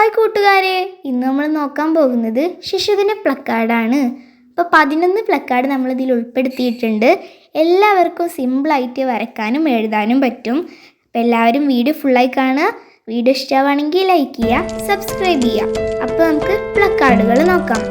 Hi കൂട്ടുകാരെ, ഇന്ന് നമ്മൾ നോക്കാൻ പോകുന്നത് ശിശുദിന പ്ലക്കാർഡാണ്. അപ്പോൾ 11 പ്ലക്കാർഡ് നമ്മളിതിൽ ഉൾപ്പെടുത്തിയിട്ടുണ്ട്. എല്ലാവർക്കും സിമ്പിളായിട്ട് വരയ്ക്കാനും എഴുതാനും പറ്റും. അപ്പോൾ എല്ലാവരും വീഡിയോ ഫുള്ളായി കാണുക. വീഡിയോ ഇഷ്ടമാണെങ്കിൽ ലൈക്ക് ചെയ്യുക, സബ്സ്ക്രൈബ് ചെയ്യുക. അപ്പോൾ നമുക്ക് പ്ലക്കാർഡുകൾ നോക്കാം.